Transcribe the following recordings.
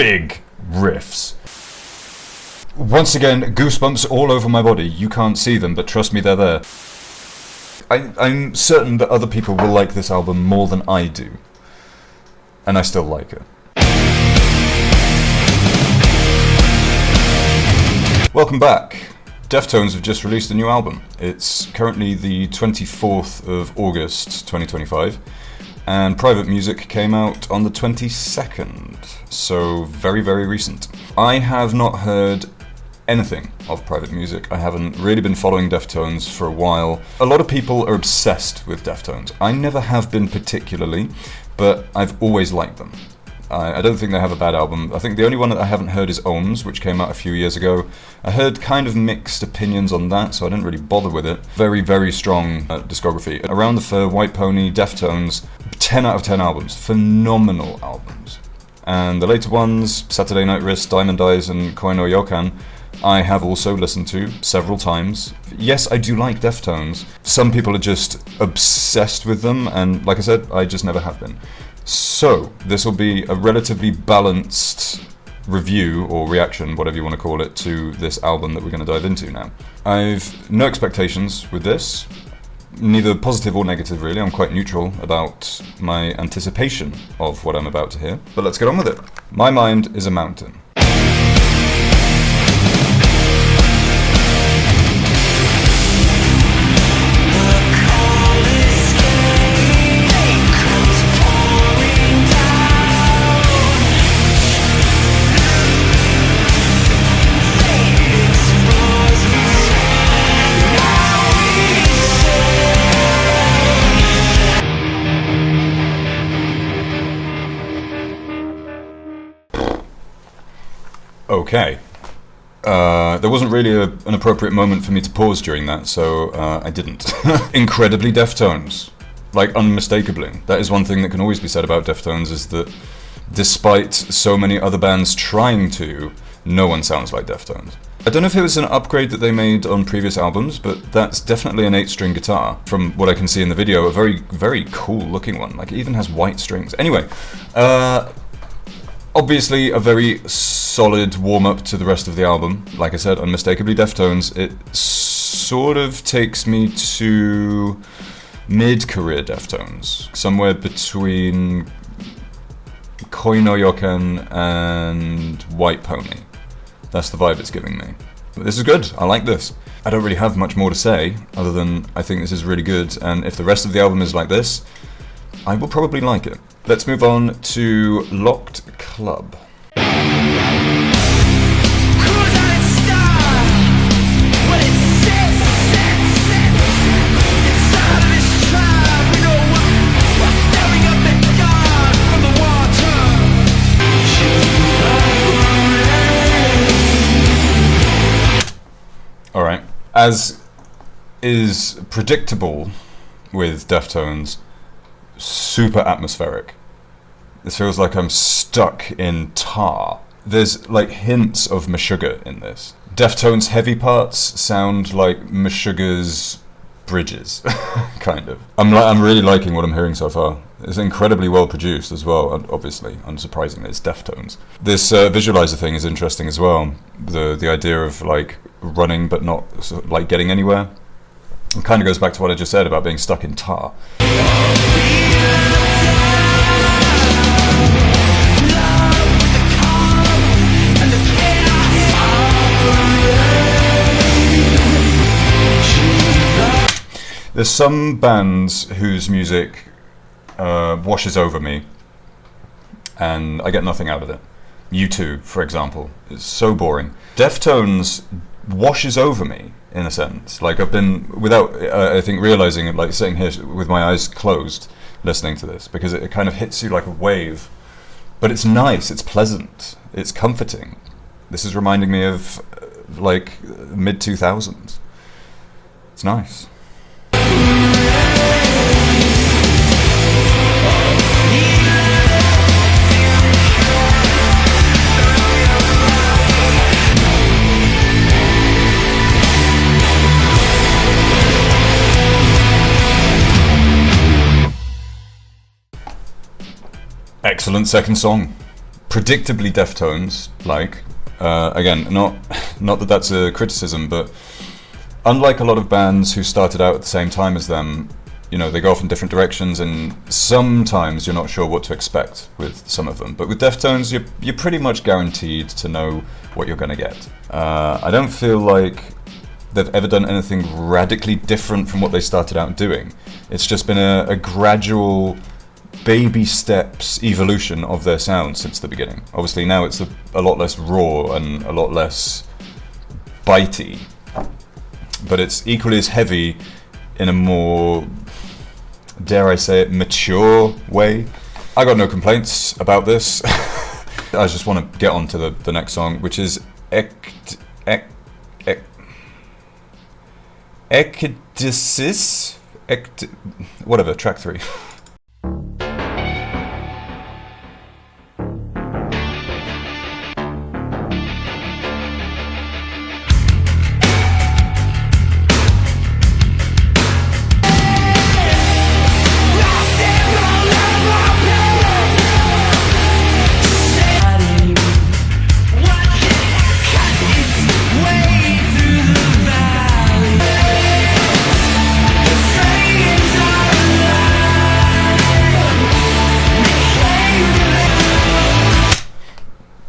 big riffs. Once again, goosebumps all over my body. You can't see them, but trust me, they're there. I'm certain that other people will like this album more than I do. And I still like it. Welcome back. Deftones have just released a new album. It's currently the 24th of August 2025, and Private Music came out on the 22nd, so very, very recent. I have not heard anything of Private Music. I haven't really been following Deftones for a while. A lot of people are obsessed with Deftones. I never have been particularly, but I've always liked them. I don't think they have a bad album. I think the only one that I haven't heard is Ohms, which came out a few years ago. I heard kind of mixed opinions on that, so I didn't really bother with it. Very, very strong discography. Around the Fur, White Pony, Deftones, 10 out of 10 albums. Phenomenal albums. And the later ones, Saturday Night Wrist, Diamond Eyes, and Koi no Yokan, I have also listened to several times. Yes, I do like Deftones. Some people are just obsessed with them, and like I said, I just never have been. So, this will be a relatively balanced review, or reaction, whatever you want to call it, to this album that we're going to dive into now. I've no expectations with this, neither positive or negative really. I'm quite neutral about my anticipation of what I'm about to hear, but let's get on with it. My mind is a mountain. Okay. There wasn't really an appropriate moment for me to pause during that, so I didn't. Incredibly Deftones. Like, unmistakably. That is one thing that can always be said about Deftones, is that despite so many other bands trying to, no one sounds like Deftones. I don't know if it was an upgrade that they made on previous albums, but that's definitely an 8-string guitar. From what I can see in the video, a very, very cool looking one. Like, it even has white strings. Anyway, obviously a very solid warm-up to the rest of the album. Like I said, unmistakably Deftones. It sort of takes me to mid-career Deftones. Somewhere between Koi no Yokan and White Pony. That's the vibe it's giving me. This is good, I like this. I don't really have much more to say, other than I think this is really good, and if the rest of the album is like this, I will probably like it. Let's move on to Locked Club. Alright, as is predictable with Deftones, super atmospheric. This feels like I'm stuck in tar. There's like hints of Meshuggah in this. Deftones' heavy parts sound like Meshuggah's bridges, kind of. I'm really liking what I'm hearing so far. It's incredibly well produced as well, and obviously, unsurprisingly, it's Deftones. This visualizer thing is interesting as well. The idea of like running but not sort of, like getting anywhere. It kind of goes back to what I just said about being stuck in tar. There's some bands whose music washes over me and I get nothing out of it. U2, for example, is so boring. Deftones washes over me, in a sense. Like, I've been, without, I think, realizing it, like, sitting here with my eyes closed, listening to this, because it kind of hits you like a wave. But it's nice, it's pleasant, it's comforting. This is reminding me of, like, mid-2000s. It's nice. Excellent second song. predictably Deftones, like. Again, not that that's a criticism, but unlike a lot of bands who started out at the same time as them, you know, they go off in different directions, and sometimes you're not sure what to expect with some of them. But with Deftones, you're pretty much guaranteed to know what you're going to get. I don't feel like they've ever done anything radically different from what they started out doing. It's just been a gradual baby steps evolution of their sound since the beginning. Obviously now it's a lot less raw and a lot less bitey, but it's equally as heavy in a more, dare I say it, mature way. I got no complaints about this. I just want to get on to the next song, which is Ecdysis? Whatever, track 3.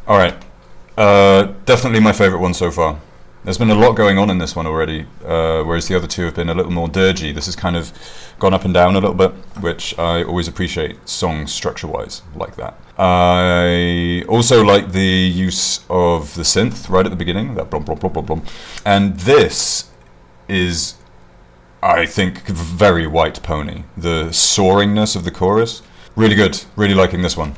Alright, definitely my favourite one so far. There's been a lot going on in this one already, whereas the other two have been a little more dirgy. This has kind of gone up and down a little bit, which I always appreciate songs structure-wise like that. I also like the use of the synth right at the beginning, that blom blom blom blom blom. And this is, I think, very White Pony. The soaringness of the chorus, really good, really liking this one.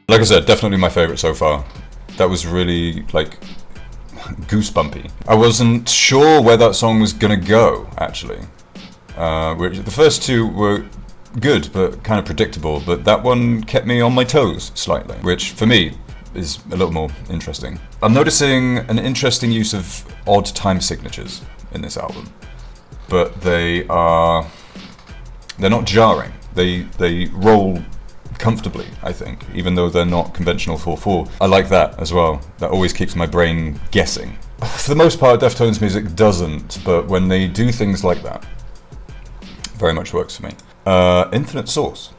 Like I said, definitely my favourite so far. That was really, like, goosebumpy. I wasn't sure where that song was gonna go, actually. The first two were good, but kind of predictable, but that one kept me on my toes slightly, which, for me, is a little more interesting. I'm noticing an interesting use of odd time signatures in this album, but they're not jarring. They roll comfortably, I think, even though they're not conventional 4/4. I like that as well. That always keeps my brain guessing. For the most part, Deftones music doesn't, but when they do things like that, very much works for me. Infinite Source.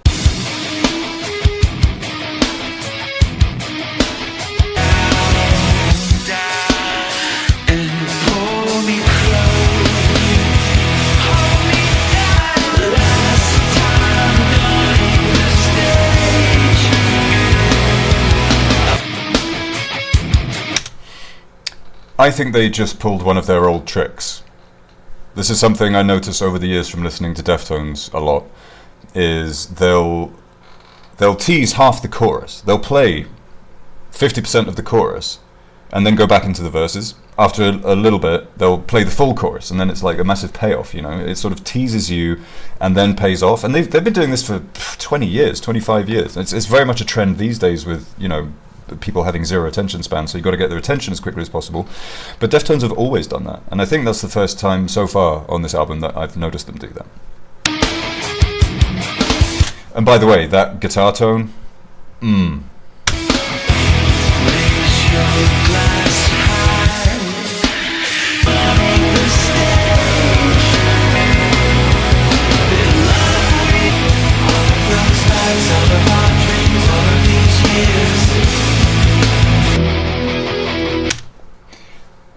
I think they just pulled one of their old tricks. This is something I notice over the years from listening to Deftones a lot, is they'll tease half the chorus. They'll play 50% of the chorus and then go back into the verses. After a little bit, they'll play the full chorus, and then it's like a massive payoff, you know? It sort of teases you and then pays off. And they've been doing this for 20 years, 25 years. It's very much a trend these days with, you know, people having zero attention span, so you've got to get their attention as quickly as possible. But Deftones have always done that, and I think that's the first time so far on this album that I've noticed them do that. And by the way, that guitar tone,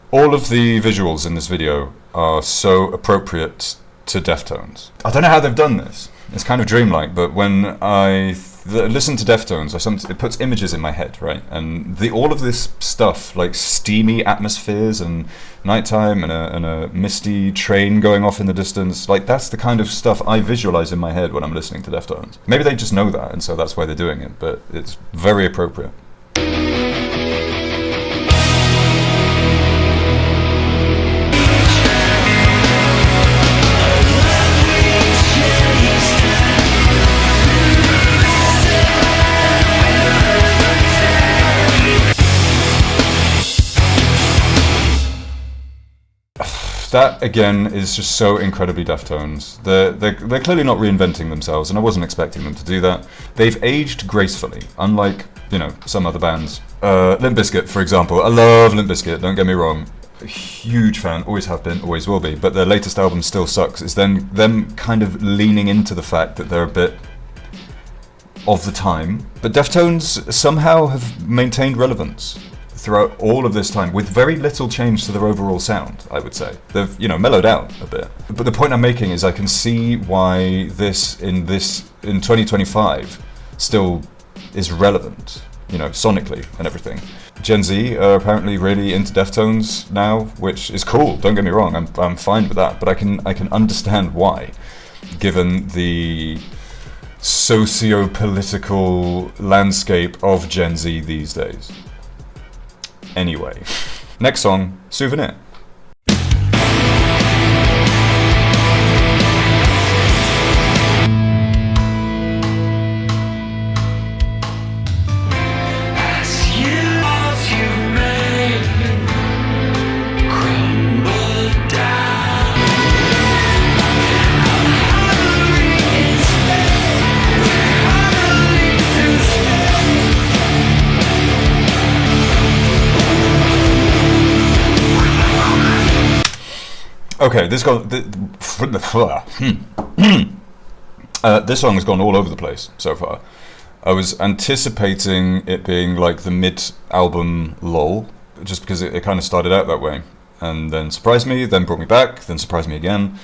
all of the visuals in this video are so appropriate to Deftones. I don't know how they've done this. It's kind of dreamlike, but when I listen to Deftones, it puts images in my head, right? And all of this stuff, like steamy atmospheres and nighttime and a misty train going off in the distance, like that's the kind of stuff I visualize in my head when I'm listening to Deftones. Maybe they just know that, and so that's why they're doing it, but it's very appropriate. That again is just so incredibly Deftones. They're clearly not reinventing themselves, and I wasn't expecting them to do that. They've aged gracefully, unlike some other bands. Limp Bizkit, for example. I love Limp Bizkit. Don't get me wrong. Huge fan, always have been, always will be. But their latest album still sucks. It's then them kind of leaning into the fact that they're a bit of the time. But Deftones somehow have maintained relevance throughout all of this time, with very little change to their overall sound, I would say. They've, mellowed out a bit. But the point I'm making is I can see why this in 2025 still is relevant, sonically and everything. Gen Z are apparently really into Deftones now, which is cool, don't get me wrong, I'm fine with that, but I can understand why, given the socio-political landscape of Gen Z these days. Anyway, next song, Souvenir. Okay, this song has gone all over the place so far. I was anticipating it being like the mid-album lull, just because it kind of started out that way, and then surprised me, then brought me back, then surprised me again.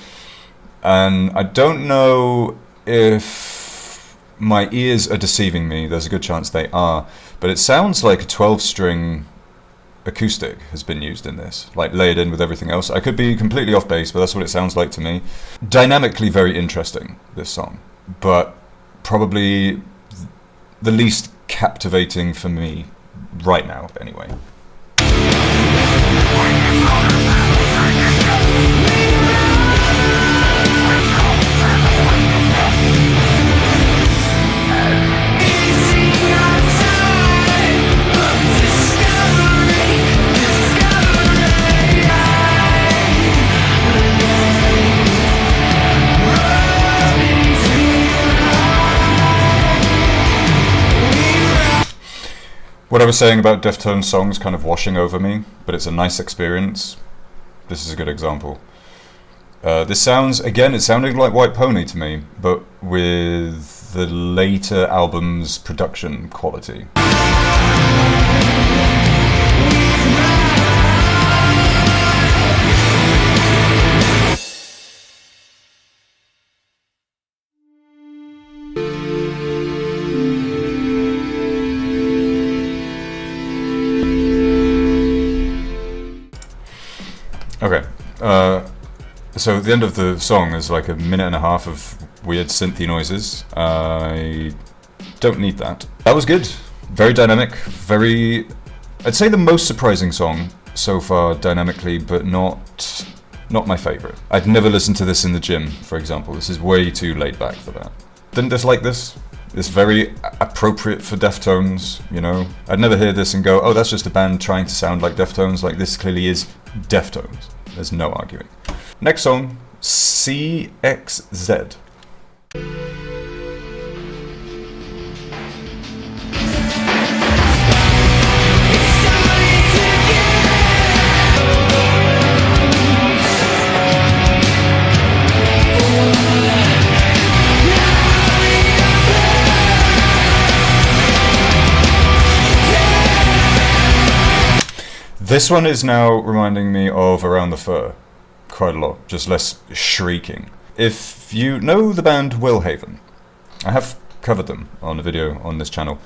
And I don't know if my ears are deceiving me, there's a good chance they are, but it sounds like a 12-string acoustic has been used in this, like layered in with everything else. I could be completely off base, but that's what it sounds like to me. Dynamically very interesting, this song, but probably the least captivating for me right now, anyway. What I was saying about Deftones songs kind of washing over me, but it's a nice experience. This is a good example. This sounds, again, it sounded like White Pony to me, but with the later album's production quality. Okay, so the end of the song is like a minute and a half of weird synthy noises. I don't need that. That was good. Very dynamic, I'd say the most surprising song so far dynamically, but not my favourite. I'd never listen to this in the gym, for example. This is way too laid back for that. Didn't dislike this. It's very appropriate for Deftones, I'd never hear this and go, oh, that's just a band trying to sound like Deftones. Like, this clearly is Deftones. There's no arguing. Next song, CXZ. This one is now reminding me of Around the Fur quite a lot, just less shrieking. If you know the band Willhaven, I have covered them on a video on this channel,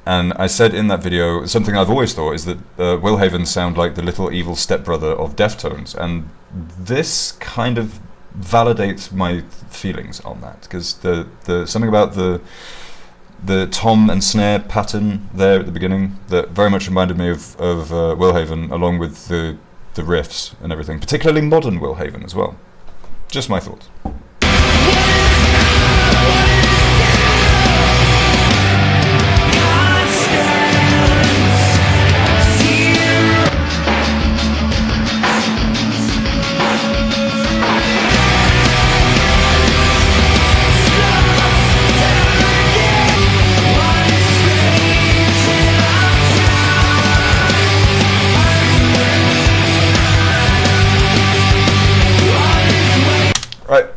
and I said in that video, something I've always thought is that Willhaven sound like the little evil stepbrother of Deftones, and this kind of validates my feelings on that, because the something about the tom and snare pattern there at the beginning that very much reminded me of Willhaven, along with the riffs and everything, particularly modern Willhaven as well. Just my thoughts.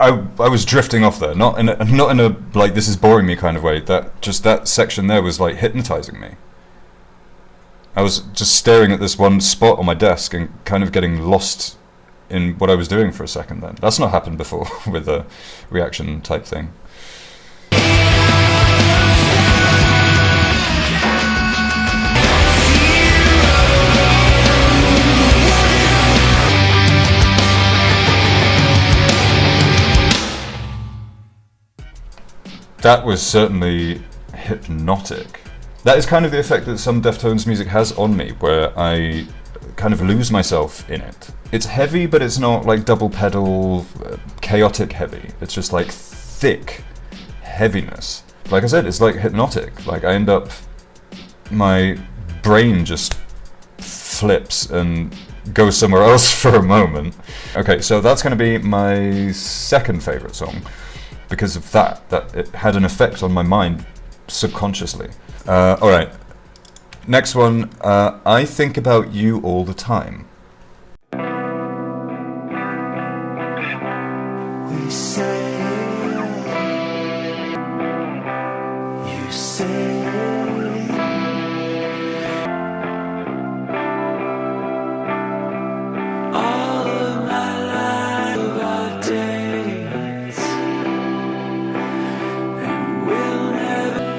I was drifting off there, not in a like this is boring me kind of way. That section there was like hypnotizing me. I was just staring at this one spot on my desk and kind of getting lost in what I was doing for a second then. That's not happened before with a reaction type thing. That was certainly hypnotic. That is kind of the effect that some Deftones music has on me, where I kind of lose myself in it. It's heavy, but it's not like double pedal, chaotic heavy. It's just like thick heaviness. Like I said, it's like hypnotic. Like I end up, my brain just flips and goes somewhere else for a moment. Okay, so that's going to be my second favourite song, because of that it had an effect on my mind subconsciously. Alright, next one, I think about you all the time. We say, you say, all of my life, of our days, and we'll never.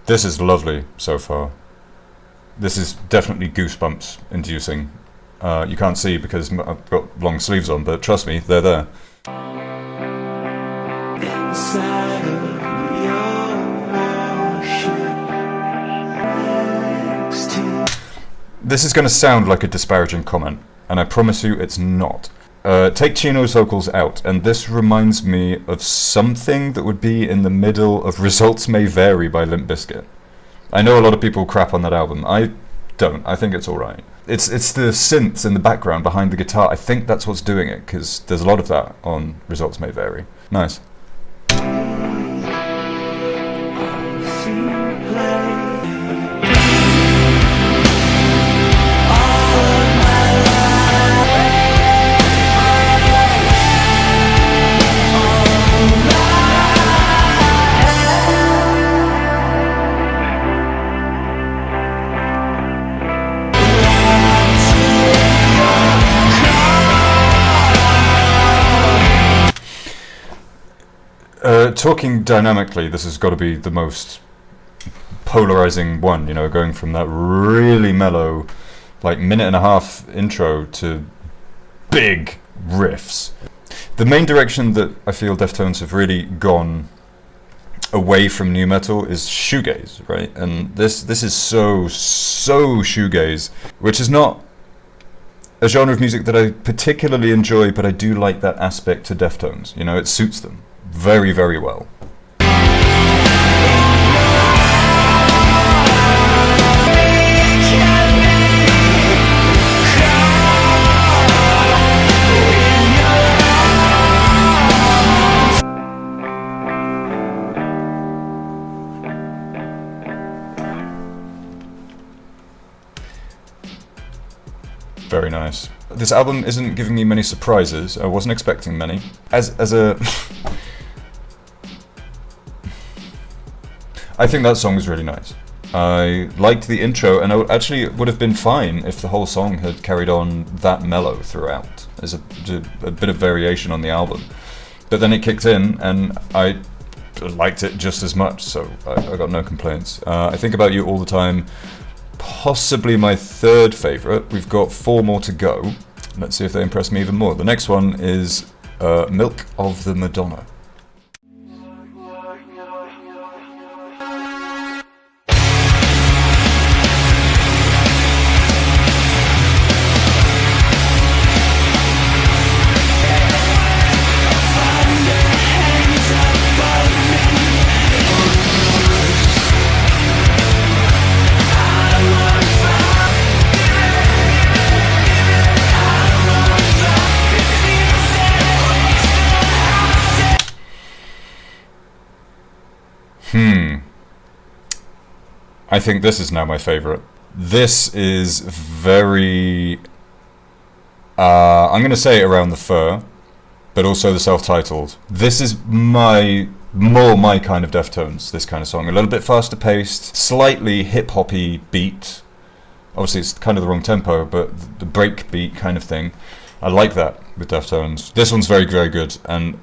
This is lovely so far. This is definitely goosebumps inducing. You can't see because I've got long sleeves on, but trust me, they're there. Inside of your ocean, next to This is going to sound like a disparaging comment, and I promise you it's not. Take Chino's vocals out, and this reminds me of something that would be in the middle of Results May Vary by Limp Bizkit. I know a lot of people crap on that album. I don't. I think it's alright. It's the synths in the background behind the guitar. I think that's what's doing it, because there's a lot of that on Results May Vary. Nice. Talking dynamically, this has got to be the most polarizing one, you know, going from that really mellow, like minute and a half intro to big riffs. The main direction that I feel Deftones have really gone away from nu metal is shoegaze, right? And this is so shoegaze, which is not a genre of music that I particularly enjoy, but I do like that aspect to Deftones. You know, it suits them very, very well. Very nice. This album isn't giving me many surprises. I wasn't expecting many. As a I think that song is really nice. I liked the intro, and it would have been fine if the whole song had carried on that mellow throughout. There's a bit of variation on the album. But then it kicked in, and I liked it just as much, so I got no complaints. I think about you all the time. Possibly my third favourite. We've got 4 more to go. Let's see if they impress me even more. The next one is Milk of the Madonna. I think this is now my favourite. This is very I'm going to say Around the Fur, but also the self-titled. This is my kind of Deftones, this kind of song. A little bit faster paced, slightly hip-hoppy beat. Obviously it's kind of the wrong tempo, but the break beat kind of thing. I like that with Deftones. This one's very, very good, and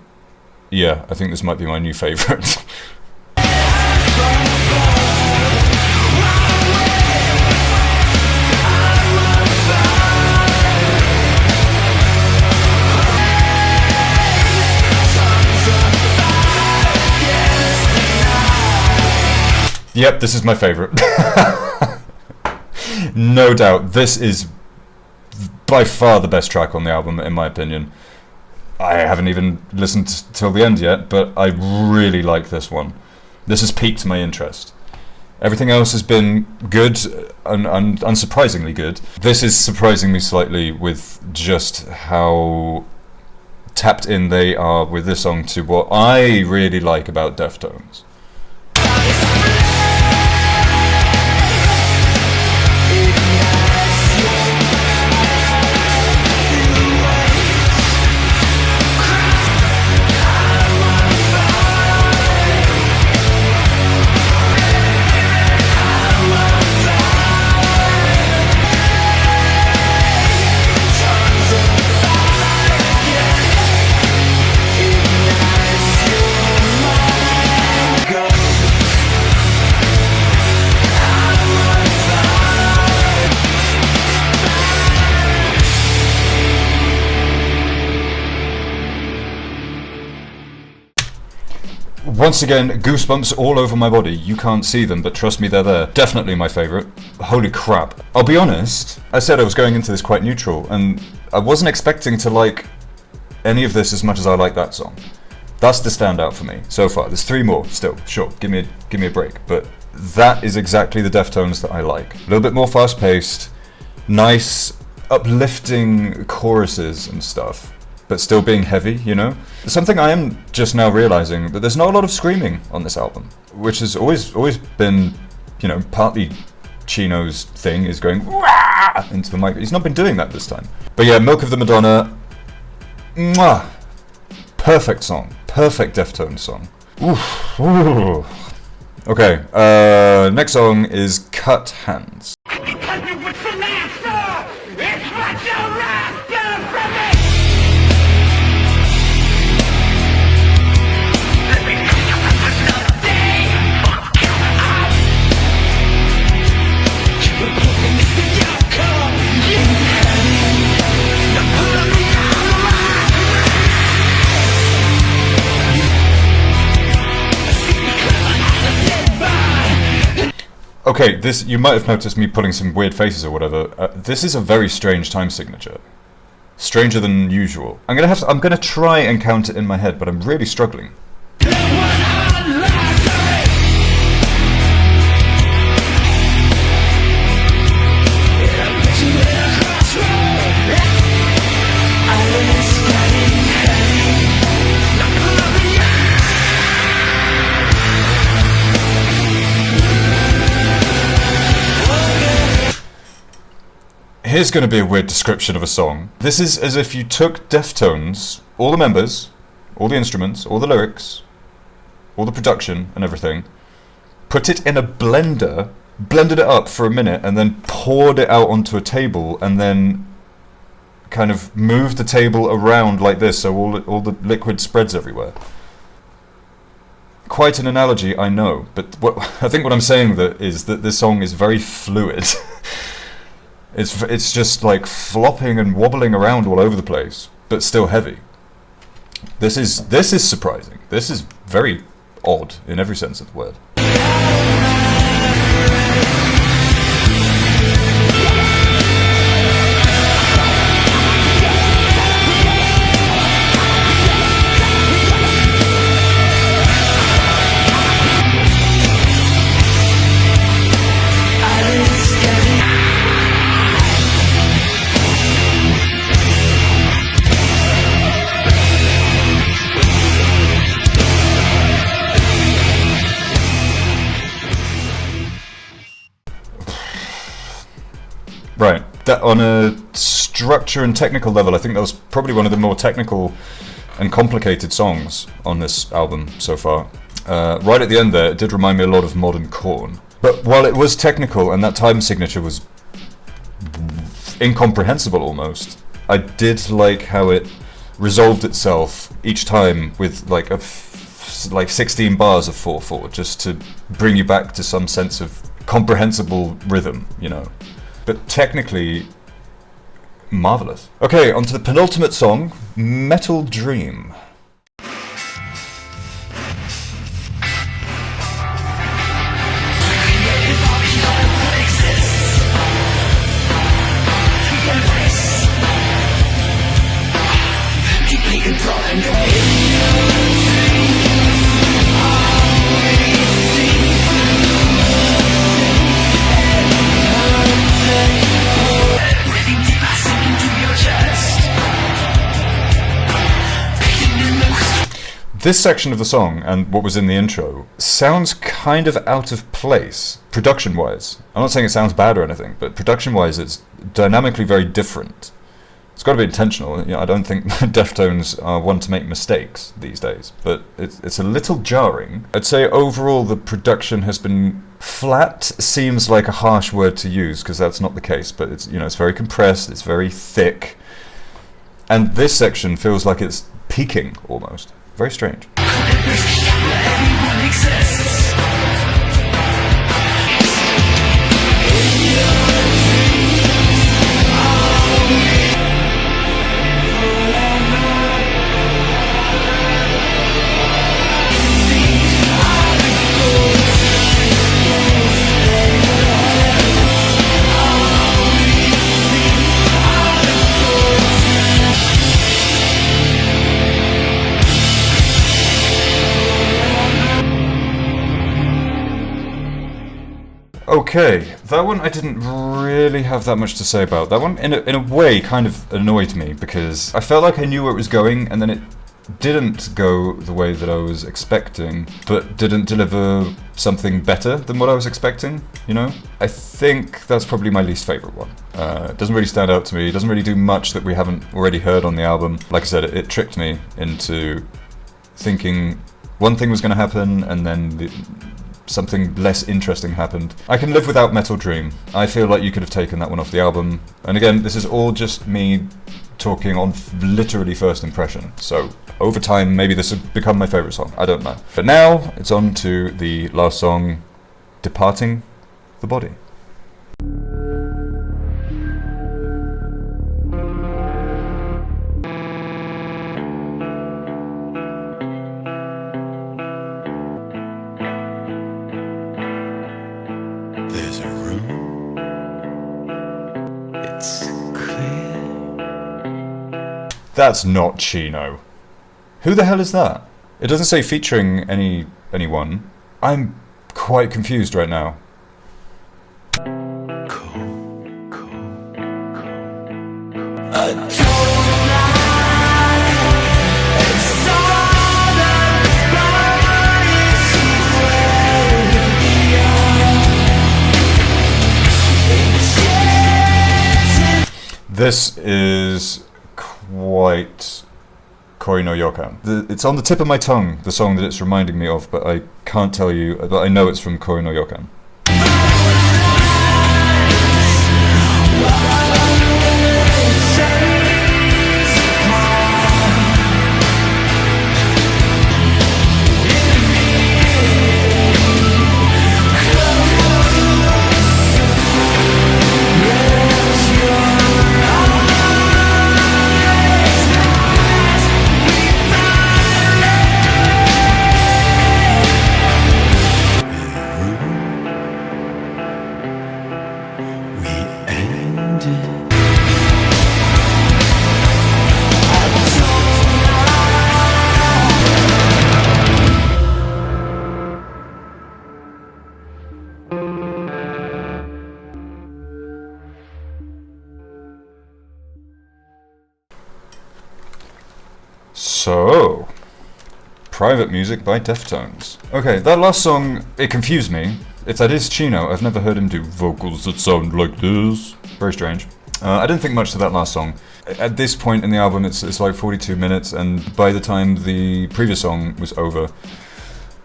yeah, I think this might be my new favourite. Yep, this is my favourite. No doubt, this is by far the best track on the album, in my opinion. I haven't even listened till the end yet, but I really like this one. This has piqued my interest. Everything else has been good and unsurprisingly good. This is surprising me slightly with just how tapped in they are with this song to what I really like about Deftones. Once again, goosebumps all over my body. You can't see them, but trust me, they're there. Definitely my favourite. Holy crap. I'll be honest, I said I was going into this quite neutral, and I wasn't expecting to like any of this as much as I like that song. That's the standout for me so far. There's 3 more still, sure, give me a break, but that is exactly the Deftones that I like. A little bit more fast-paced, nice, uplifting choruses and stuff, but still being heavy, you know? Something I am just now realizing, that there's not a lot of screaming on this album, which has always been, you know, partly Chino's thing, is going Wah! Into the mic. He's not been doing that this time. But yeah, Milk of the Madonna, mwah! Perfect song. Perfect Deftones song. Oof. Ooh. Okay, next song is Cut Hands. Okay, this, you might have noticed me pulling some weird faces or whatever. This is a very strange time signature. Stranger than usual. I'm gonna try and count it in my head, but I'm really struggling. Here's going to be a weird description of a song. This is as if you took Deftones, all the members, all the instruments, all the lyrics, all the production and everything, put it in a blender, blended it up for a minute, and then poured it out onto a table, and then kind of moved the table around like this so all the liquid spreads everywhere. Quite an analogy, I know, but I think what I'm saying is that this song is very fluid. It's just like flopping and wobbling around all over the place, but still heavy. This is surprising. This is very odd in every sense of the word. Right, that on a structure and technical level, I think that was probably one of the more technical and complicated songs on this album so far. Right at the end there, it did remind me a lot of Modern Corn. But while it was technical and that time signature was incomprehensible almost, I did like how it resolved itself each time with like 16 bars of 4/4, just to bring you back to some sense of comprehensible rhythm, you know. But technically, marvelous. Okay, on to the penultimate song, Metal Dream. This section of the song, and what was in the intro, sounds kind of out of place, production-wise. I'm not saying it sounds bad or anything, but production-wise it's dynamically very different. It's got to be intentional. You know, I don't think Deftones are one to make mistakes these days, but it's a little jarring. I'd say overall the production has been flat. Seems like a harsh word to use because that's not the case, but it's, you know, it's very compressed, it's very thick, and this section feels like it's peaking almost. Very strange. Okay, that one I didn't really have that much to say about. That one, in a way, kind of annoyed me because I felt like I knew where it was going, and then it didn't go the way that I was expecting, but didn't deliver something better than what I was expecting, you know? I think that's probably my least favourite one. It doesn't really stand out to me, it doesn't really do much that we haven't already heard on the album. Like I said, it tricked me into thinking one thing was going to happen, and then something less interesting happened. I can live without Metal Dream. I feel like you could have taken that one off the album. And again, this is all just me talking on literally first impression. So over time, maybe this would become my favourite song. I don't know. But now it's on to the last song, Departing the Body. That's not Chino. Who the hell is that? It doesn't say featuring anyone. I'm quite confused right now. This is quite Koi no Yokan. It's on the tip of my tongue, the song that it's reminding me of, but I can't tell you, but I know it's from Koi no Yokan. So, Private Music by Deftones. Okay, that last song, it confused me. If that is Chino, I've never heard him do vocals that sound like this. Very strange. I didn't think much to that last song. At this point in the album, it's like 42 minutes, and by the time the previous song was over,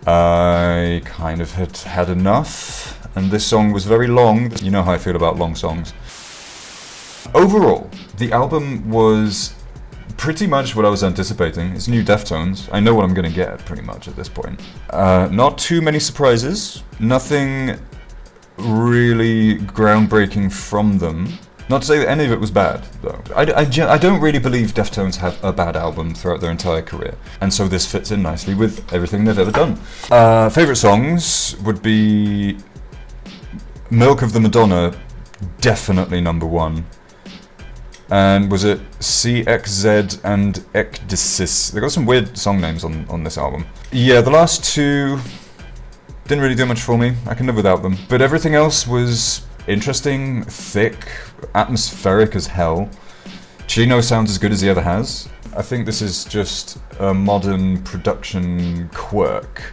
I kind of had enough, and this song was very long. You know how I feel about long songs. Overall, the album was pretty much what I was anticipating. It's new Deftones. I know what I'm going to get pretty much at this point. Not too many surprises. Nothing really groundbreaking from them. Not to say that any of it was bad, though. I don't really believe Deftones have a bad album throughout their entire career, and so this fits in nicely with everything they've ever done. Favourite songs would be Milk of the Madonna, definitely number one. And was it CXZ and Ecdysis? They got some weird song names on this album. Yeah, the last two didn't really do much for me. I can live without them. But everything else was interesting, thick, atmospheric as hell. Chino sounds as good as he ever has. I think this is just a modern production quirk.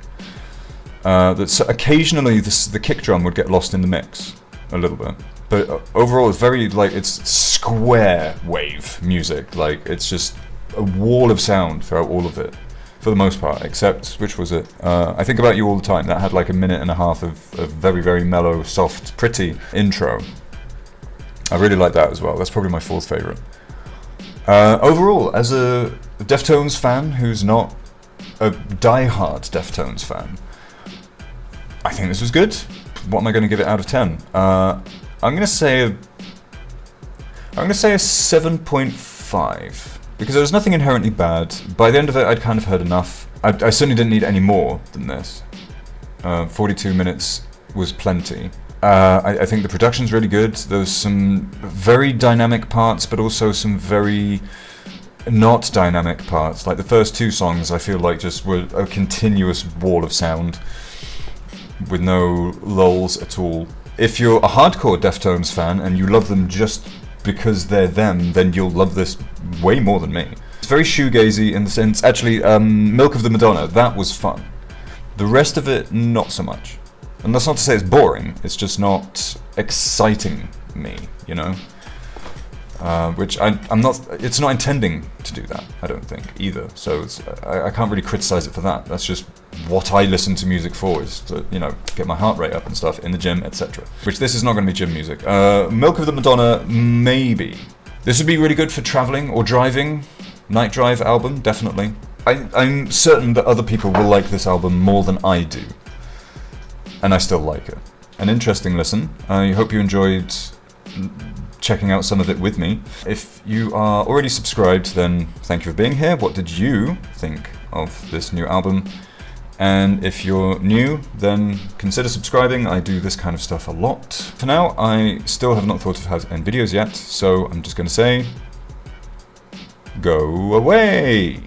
That occasionally the kick drum would get lost in the mix a little bit. But overall, it's very, like, it's square wave music. Like, it's just a wall of sound throughout all of it, for the most part, except, which was it? I Think About You All the Time. That had like a minute and a half of very, very mellow, soft, pretty intro. I really like that as well. That's probably my fourth favourite. Overall, as a Deftones fan who's not a die-hard Deftones fan, I think this was good. What am I going to give it out of 10? I'm gonna say a 7.5 because there was nothing inherently bad. By the end of it, I'd kind of heard enough. I certainly didn't need any more than this. 42 minutes was plenty. I think the production's really good. There's some very dynamic parts, but also some very not dynamic parts. Like the first two songs, I feel like just were a continuous wall of sound with no lulls at all. If you're a hardcore Deftones fan and you love them just because they're them, then you'll love this way more than me. It's very shoegazy in the sense, actually, Milk of the Madonna, that was fun. The rest of it, not so much. And that's not to say it's boring, it's just not exciting me, you know? Which I'm not, it's not intending to do that, I don't think, either. So I can't really criticize it for that. That's just what I listen to music for, is to, you know, get my heart rate up and stuff in the gym, etc. Which this is not going to be gym music. Milk of the Madonna, maybe. This would be really good for traveling or driving. Night drive album, definitely. I'm certain that other people will like this album more than I do. And I still like it. An interesting listen. I hope you enjoyed checking out some of it with me. If you are already subscribed, then thank you for being here. What did you think of this new album? And if you're new, then consider subscribing. I do this kind of stuff a lot. For now, I still have not thought of how to end videos yet, so I'm just going to say, go away!